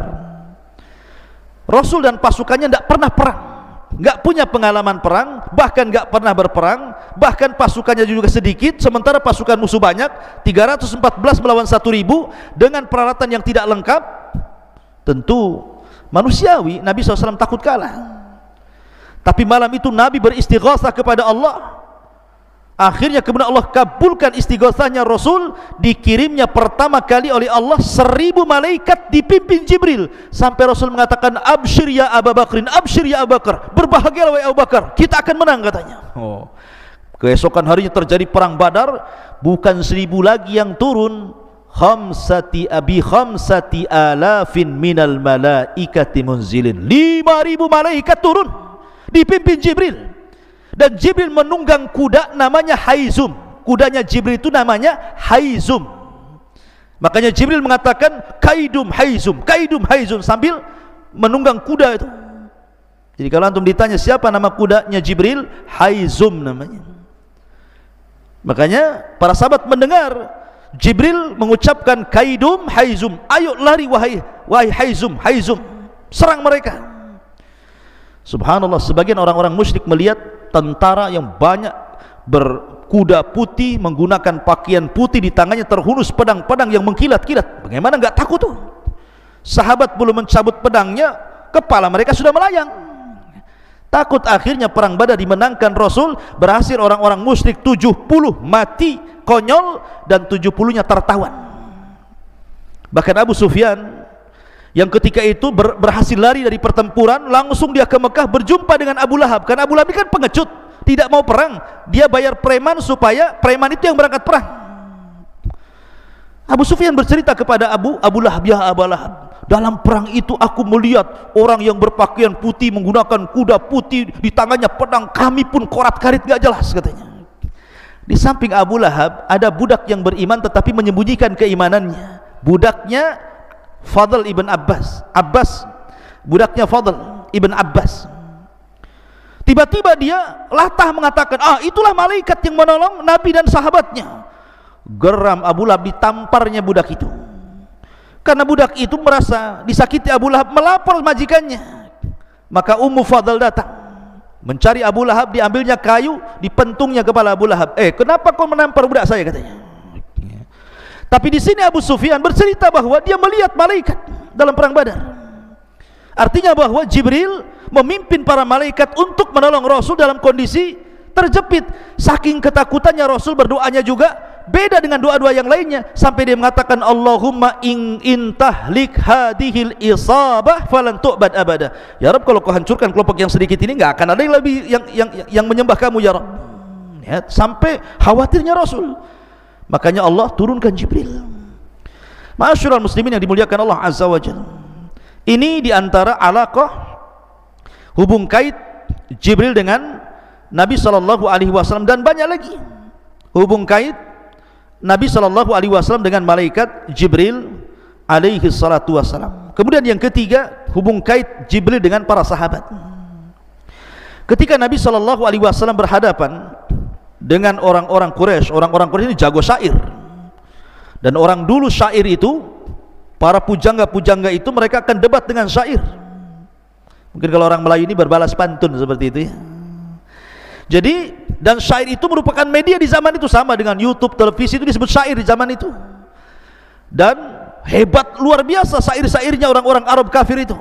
A: Rasul dan pasukannya tidak pernah perang, nggak punya pengalaman perang, bahkan nggak pernah berperang, bahkan pasukannya juga sedikit, sementara pasukan musuh banyak, 314 melawan 1000 dengan peralatan yang tidak lengkap. Tentu manusiawi Nabi SAW takut kalah. Tapi malam itu Nabi beristighatsah kepada Allah. Akhirnya kemudian Allah kabulkan istighatsahnya Rasul. Dikirimnya pertama kali oleh Allah 1000 malaikat dipimpin Jibril, sampai Rasul mengatakan, absyir ya Abu Bakrin, absyir ya Abu Bakar, berbahagialah wahai Abu Bakar, kita akan menang katanya. Keesokan harinya terjadi perang Badar. Bukan 1000 lagi yang turun, khamsati alafin minal malaikati munzilin, 5000 malaikat turun dipimpin Jibril. Dan Jibril menunggang kuda namanya Haizum. Kudanya Jibril itu namanya Haizum. Makanya Jibril mengatakan kaidum Haizum, kaidum Haizum, sambil menunggang kuda itu. Jadi kalau antum ditanya siapa nama kudanya Jibril, Haizum namanya. Makanya para sahabat mendengar Jibril mengucapkan kaidum Haizum, ayo lari wahai Haizum, Haizum, serang mereka. Subhanallah, sebagian orang-orang musyrik melihat tentara yang banyak berkuda putih, menggunakan pakaian putih, di tangannya terhunus pedang-pedang yang mengkilat-kilat. Bagaimana enggak takut tuh? Sahabat belum mencabut pedangnya, kepala mereka sudah melayang. Takut. Akhirnya perang Badar dimenangkan Rasul, berhasil orang-orang musyrik 70 mati konyol dan 70-nya tertawan. Bahkan Abu Sufyan yang ketika itu berhasil lari dari pertempuran, langsung dia ke Mekah berjumpa dengan Abu Lahab. Karena Abu Lahab ini kan pengecut, tidak mau perang. Dia bayar preman supaya preman itu yang berangkat perang. Abu Sufyan bercerita kepada Abu Lahab, ya Abu Lahab, dalam perang itu aku melihat orang yang berpakaian putih menggunakan kuda putih, di tangannya pedang, kami pun korat-karit gak jelas katanya. Di samping Abu Lahab ada budak yang beriman tetapi menyembunyikan keimanannya. Budaknya Fadl ibn Abbas, budaknya Fadl ibn Abbas. Tiba-tiba dia latah mengatakan, itulah malaikat yang menolong Nabi dan sahabatnya. Geram Abu Lahab, ditamparnya budak itu. Karena budak itu merasa disakiti Abu Lahab, melapor majikannya. Maka Ummu Fadl datang mencari Abu Lahab, diambilnya kayu, dipentungnya kepala Abu Lahab. Kenapa kau menampar budak saya, katanya. Tapi di sini Abu Sufyan bercerita bahwa dia melihat malaikat dalam perang Badar. Artinya bahwa Jibril memimpin para malaikat untuk menolong Rasul dalam kondisi terjepit. Saking ketakutannya Rasul, berdoanya juga beda dengan doa-doa yang lainnya, sampai dia mengatakan, Allahumma in tahlik hadhil isabah falan tu'bad abada. Ya Rabb, kalau kau hancurkan kelompok yang sedikit ini, enggak akan ada yang lebih yang menyembah kamu, ya Rabb. Ya, sampai khawatirnya Rasul. Makanya Allah turunkan Jibril. Ma'asyiral muslimin yang dimuliakan Allah Azza wa Jalla, ini diantara alaqah, hubung kait Jibril dengan Nabi SAW, dan banyak lagi hubung kait Nabi SAW dengan malaikat Jibril alaihi salatu wassalam. Kemudian yang ketiga, hubung kait Jibril dengan para sahabat. Ketika Nabi SAW berhadapan dengan orang-orang Quraisy, orang-orang Quraisy ini jago syair, dan orang dulu syair itu, para pujangga-pujangga itu, mereka akan debat dengan syair. Mungkin kalau orang Melayu ini berbalas pantun seperti itu, ya. Jadi, dan syair itu merupakan media di zaman itu, sama dengan YouTube, televisi, itu disebut syair di zaman itu. Dan hebat luar biasa syair-syairnya orang-orang Arab kafir itu.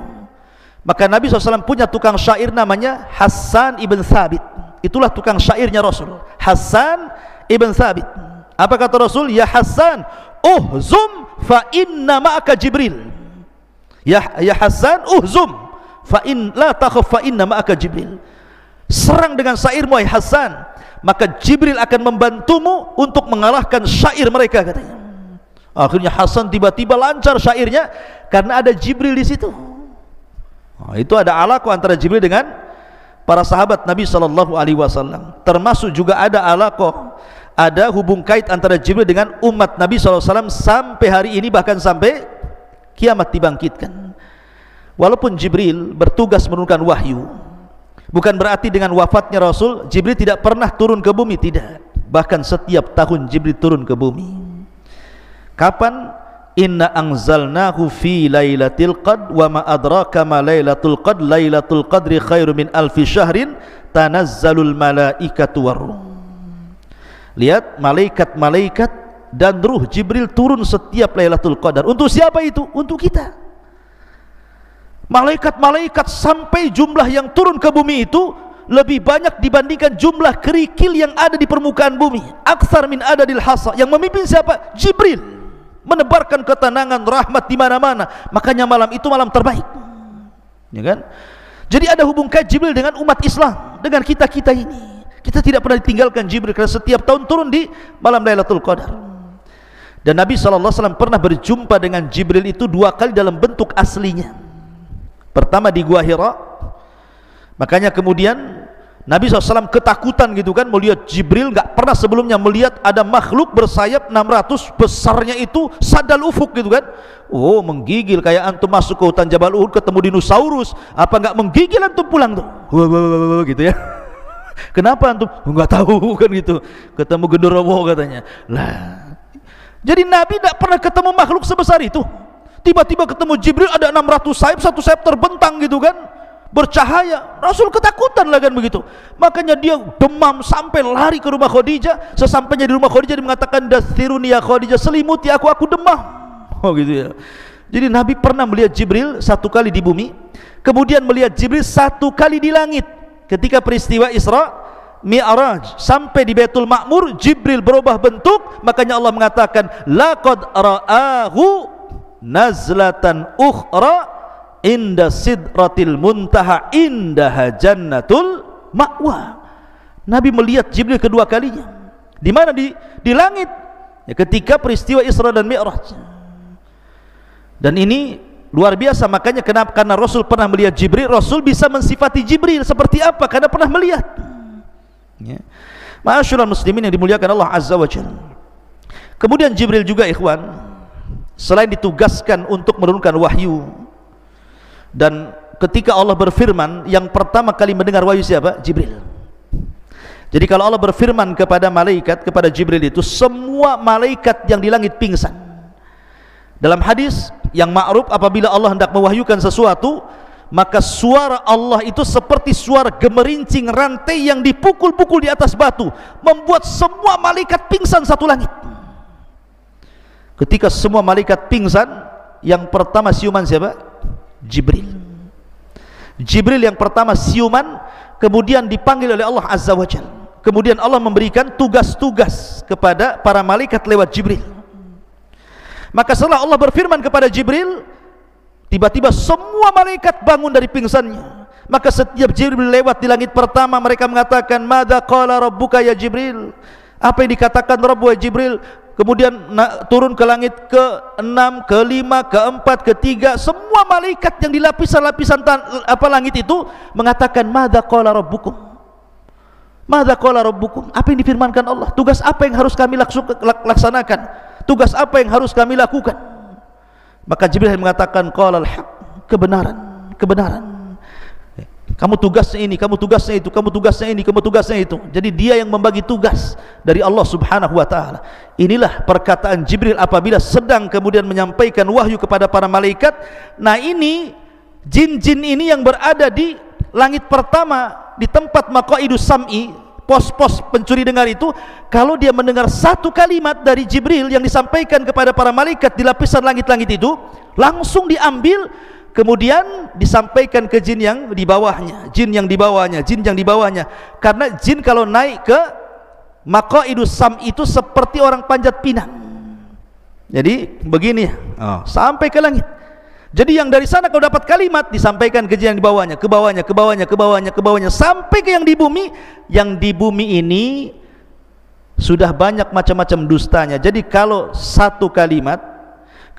A: Maka Nabi SAW punya tukang syair namanya Hassan ibn Thabit. Itulah tukang syairnya Rasul, Hassan ibn Thabit. Apa kata Rasul? Ya Hassan, uhzum fa inna ma'aka Jibril. Ya Hassan, uhzum fa in la takhaf fa inna ma'aka Jibril. Serang dengan syairmu, hai Hassan, maka Jibril akan membantumu untuk mengalahkan syair mereka, katanya. Akhirnya Hassan tiba-tiba lancar syairnya karena ada Jibril di situ. Itu ada alaqah antara Jibril dengan para sahabat Nabi SAW. Termasuk juga ada alaqah, ada hubung kait antara Jibril dengan umat Nabi SAW sampai hari ini, bahkan sampai kiamat dibangkitkan. Walaupun Jibril bertugas menurunkan wahyu, bukan berarti dengan wafatnya Rasul Jibril tidak pernah turun ke bumi, tidak. Bahkan setiap tahun Jibril turun ke bumi. Kapan? Inna anzalnahu fi lailatul qad wa ma adraka ma lailatul qad, lailatul qadri khairu min alfi syahrin tanazzalul malaikatu waruh. Lihat, malaikat-malaikat dan ruh Jibril turun setiap Lailatul Qadar. Untuk siapa itu? Untuk kita. Malaikat-malaikat sampai jumlah yang turun ke bumi itu lebih banyak dibandingkan jumlah kerikil yang ada di permukaan bumi. Aktsar min adadil hasa. Yang memimpin siapa? Jibril. Menebarkan ketenangan, rahmat di mana-mana. Makanya malam itu malam terbaik. Ya kan? Jadi ada hubung kait Jibril dengan umat Islam, dengan kita-kita ini. Kita tidak pernah ditinggalkan Jibril, karena setiap tahun turun di malam Lailatul Qadar. Dan Nabi SAW pernah berjumpa dengan Jibril itu 2 kali dalam bentuk aslinya. Pertama di Gua Hira. Makanya kemudian Nabi SAW ketakutan gitu kan, melihat Jibril. Gak pernah sebelumnya melihat ada makhluk bersayap 600 besarnya itu, sadal ufuk gitu kan. Oh, menggigil, kayak antum masuk ke hutan Jabal Uhud ketemu dinosaurus, apa gak menggigil antum pulang tuh, gitu ya. Kenapa antum? Enggak tahu kan gitu. Ketemu genderuwo katanya. Lah, jadi Nabi tidak pernah ketemu makhluk sebesar itu. Tiba-tiba ketemu Jibril, ada 600 sayap, satu sayap terbentang gitu kan, bercahaya. Rasul ketakutan lah kan begitu. Makanya dia demam sampai lari ke rumah Khadijah. Sesampainya di rumah Khadijah dia mengatakan, dathiruni ya Khadijah, selimuti aku demam. Oh gitu ya. Jadi Nabi pernah melihat Jibril 1 kali di bumi, kemudian melihat Jibril 1 kali di langit. Ketika peristiwa Isra Mi'raj sampai di Baitul Ma'mur, Jibril berubah bentuk. Makanya Allah mengatakan, laqad ra'ahu nazlatan ukhra inda sidratil muntaha indaha jannatul ma'wa. Nabi melihat Jibril kedua kalinya. Di mana? Di langit. Ya, ketika peristiwa Isra dan Mi'raj. Dan ini luar biasa. Makanya kenapa? Karena Rasul pernah melihat Jibril, Rasul bisa mensifati Jibril seperti apa? Karena pernah melihat. Ya. Ma'asyiral muslimin yang dimuliakan Allah Azza wa Jalla. Kemudian Jibril juga, ikhwan, selain ditugaskan untuk menurunkan wahyu dan ketika Allah berfirman, yang pertama kali mendengar wahyu siapa? Jibril. Jadi kalau Allah berfirman kepada malaikat, kepada Jibril itu, semua malaikat yang di langit pingsan. Dalam hadis yang ma'ruf, apabila Allah hendak mewahyukan sesuatu, maka suara Allah itu seperti suara gemerincing rantai yang dipukul-pukul di atas batu, membuat semua malaikat pingsan satu langit. Ketika semua malaikat pingsan, yang pertama siuman siapa? Jibril. Jibril yang pertama siuman, kemudian dipanggil oleh Allah Azza wa Jalla. Kemudian Allah memberikan tugas-tugas kepada para malaikat lewat Jibril. Maka setelah Allah berfirman kepada Jibril, tiba-tiba semua malaikat bangun dari pingsannya. Maka setiap Jibril lewat di langit pertama, mereka mengatakan, "Madza qala rabbuka ya Jibril?" Apa yang dikatakan Rabbu ya Jibril? Kemudian turun ke langit ke-6, ke-5, ke-4, ke-3, semua malaikat yang di lapisan-lapisan langit itu mengatakan, "Madza qala rabbukum?" Madza qala rabbukum? Apa yang difirmankan Allah? Tugas apa yang harus kami laksanakan? Tugas apa yang harus kami lakukan? Maka Jibril mengatakan, qalal haq, kebenaran, kebenaran. Kamu tugasnya ini, kamu tugasnya itu, kamu tugasnya ini, kamu tugasnya itu. Jadi dia yang membagi tugas dari Allah Subhanahu wa taala. Inilah perkataan Jibril apabila sedang kemudian menyampaikan wahyu kepada para malaikat. Nah, ini jin-jin ini yang berada di langit pertama, di tempat maqaidus sam'i, pos-pos pencuri dengar itu, kalau dia mendengar satu kalimat dari Jibril yang disampaikan kepada para malaikat di lapisan langit-langit itu, langsung diambil, kemudian disampaikan ke jin yang di bawahnya, jin yang di bawahnya, jin yang di bawahnya. Karena jin kalau naik ke maqaidus sam'i itu seperti orang panjat pinang. Jadi begini, sampai ke langit. Jadi yang dari sana kalau dapat kalimat disampaikan ke yang di bawahnya, ke bawahnya, ke bawahnya, ke bawahnya, ke bawahnya, sampai ke yang di bumi. Yang di bumi ini sudah banyak macam-macam dustanya. Jadi kalau satu kalimat,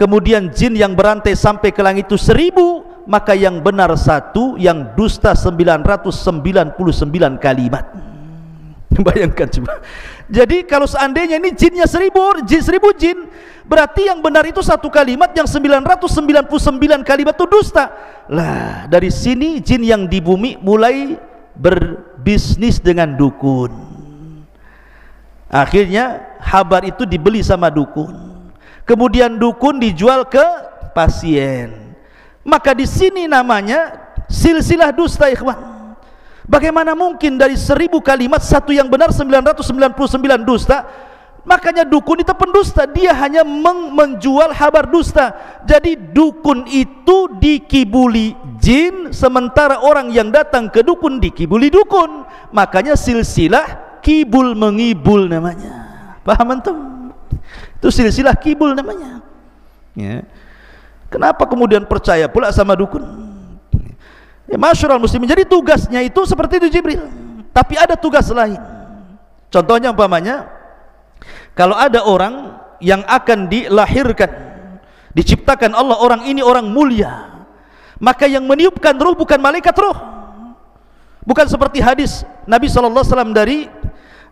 A: kemudian jin yang berantai sampai ke langit itu 1000, maka yang benar satu, yang dusta 999 kalimat. Bayangkan coba. Jadi kalau seandainya ini jinnya 1000 jin, berarti yang benar itu satu kalimat, yang 999 kalimat itu dusta. Lah, dari sini jin yang di bumi mulai berbisnis dengan dukun. Akhirnya habar itu dibeli sama dukun. Kemudian dukun dijual ke pasien. Maka di sini namanya silsilah dusta, ikhwan. Bagaimana mungkin dari 1000 kalimat satu yang benar, 999 dusta? Makanya dukun itu pendusta, dia hanya menjual kabar dusta. Jadi dukun itu dikibuli jin, sementara orang yang datang ke dukun dikibuli dukun. Makanya silsilah kibul mengibul namanya. Paham antum? Itu silsilah kibul namanya. Ya. Kenapa kemudian percaya pula sama dukun? Ya, masyarul muslimin. Jadi tugasnya itu seperti itu Jibril. Tapi ada tugas lain. Contohnya umpamanya, kalau ada orang yang akan dilahirkan, diciptakan Allah, orang ini orang mulia, maka yang meniupkan ruh bukan malaikat ruh. Bukan seperti hadis Nabi SAW dari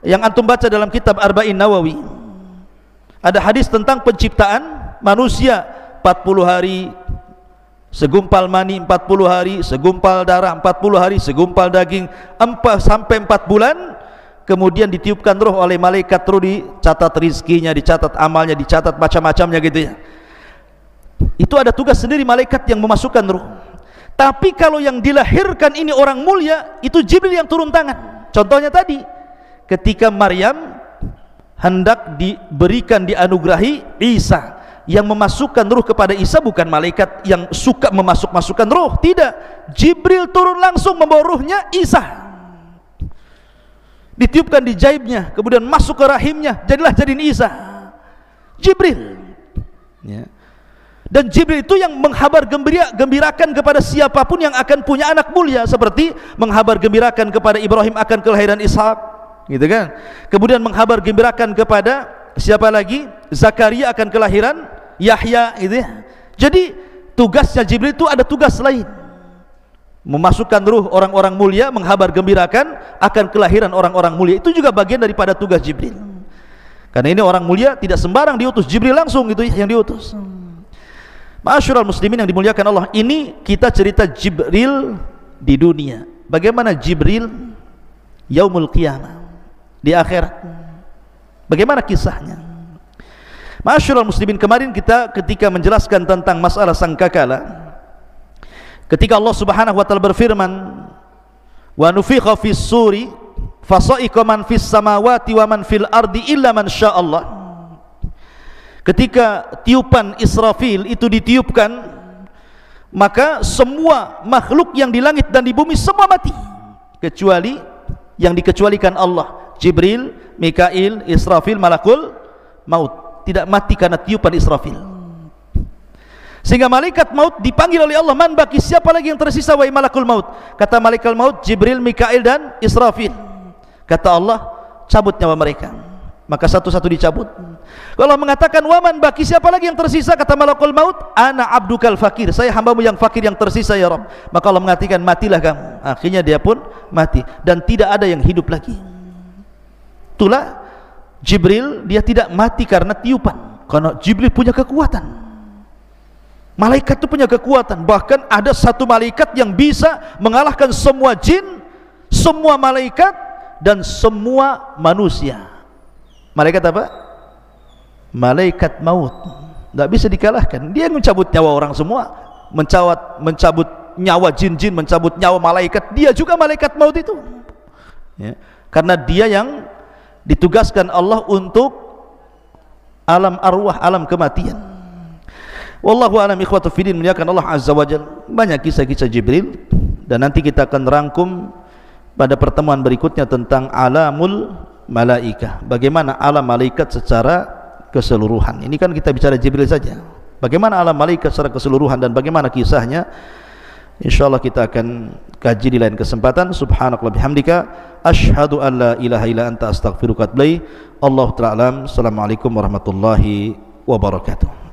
A: yang antum baca dalam kitab Arba'in Nawawi. Ada hadis tentang penciptaan manusia, 40 hari segumpal mani, 40 hari segumpal darah, 40 hari segumpal daging, 4 bulan, kemudian ditiupkan roh oleh malaikat, roh dicatat rizkinya, dicatat amalnya, dicatat macam-macamnya gitu ya. Itu ada tugas sendiri malaikat yang memasukkan roh. Tapi kalau yang dilahirkan ini orang mulia, itu Jibril yang turun tangan. Contohnya tadi, ketika Maryam hendak diberikan, dianugerahi Isa, yang memasukkan ruh kepada Isa bukan malaikat yang suka memasukkan ruh, tidak. Jibril turun langsung membawa ruhnya Isa, ditiupkan di jaibnya, kemudian masuk ke rahimnya, jadiin Isa. Jibril ya. Dan Jibril itu yang gembirakan kepada siapapun yang akan punya anak mulia, seperti menghabar gembirakan kepada Ibrahim akan kelahiran Ishak, gitu kan. Kemudian menghabar gembirakan kepada siapa lagi? Zakaria akan kelahiran Yahya, gitu ya. Jadi tugasnya Jibril itu ada tugas lain, memasukkan ruh orang-orang mulia, menghabar gembirakan akan kelahiran orang-orang mulia. Itu juga bagian daripada tugas Jibril. Karena ini orang mulia, tidak sembarang diutus, Jibril langsung gitu ya yang diutus. Ma'asyiral muslimin yang dimuliakan Allah, ini kita cerita Jibril di dunia. Bagaimana Jibril yaumul qiyamah, di akhirat, bagaimana kisahnya? Ma'asyiral muslimin, kemarin kita ketika menjelaskan tentang masalah sangkakala, ketika Allah Subhanahu wa taala berfirman, wa nufikha fis suri fasa'iqa man fis samawati wa man fil ardi illa man sya'allah. Ketika tiupan Israfil itu ditiupkan, maka semua makhluk yang di langit dan di bumi semua mati, kecuali yang dikecualikan Allah. Jibril, Mikail, Israfil, malakul maut tidak mati karena tiupan Israfil. Sehingga malaikat maut dipanggil oleh Allah, man baki, siapa lagi yang tersisa wahai malakul maut? Kata malaikat maut, Jibril, Mikail dan Israfil. Kata Allah, cabut nyawa mereka. Maka satu-satu dicabut. Kalau mengatakan waman baki, siapa lagi yang tersisa? Kata malakul maut, ana abdukal fakir, saya hambamu yang fakir yang tersisa ya Rabb. Maka Allah mengatakan, matilah kamu. Akhirnya dia pun mati dan tidak ada yang hidup lagi. Itulah Jibril, dia tidak mati karena tiupan, karena Jibril punya kekuatan. Malaikat itu punya kekuatan. Bahkan ada satu malaikat yang bisa mengalahkan semua jin, semua malaikat dan semua manusia. Malaikat apa? Malaikat maut. Tidak bisa dikalahkan. Dia yang mencabut nyawa orang semua, mencabut nyawa jin-jin, mencabut nyawa malaikat. Dia juga malaikat maut itu, ya. Karena dia yang ditugaskan Allah untuk alam arwah, alam kematian. Wallahu a'lam ikhwatu fiddin, muliakan Allah azza wajalla. Banyak kisah-kisah Jibril, dan nanti kita akan rangkum pada pertemuan berikutnya tentang alamul malaikah, bagaimana alam malaikat secara keseluruhan. Ini kan kita bicara Jibril saja, bagaimana alam malaikat secara keseluruhan dan bagaimana kisahnya, insyaallah kita akan kaji di lain kesempatan. Subhanakallah bihamdika, asyhadu an la ilaha illa anta, astaghfiruka wa atubu ilaik. Allahu ta'ala alam. Assalamualaikum warahmatullahi wabarakatuh.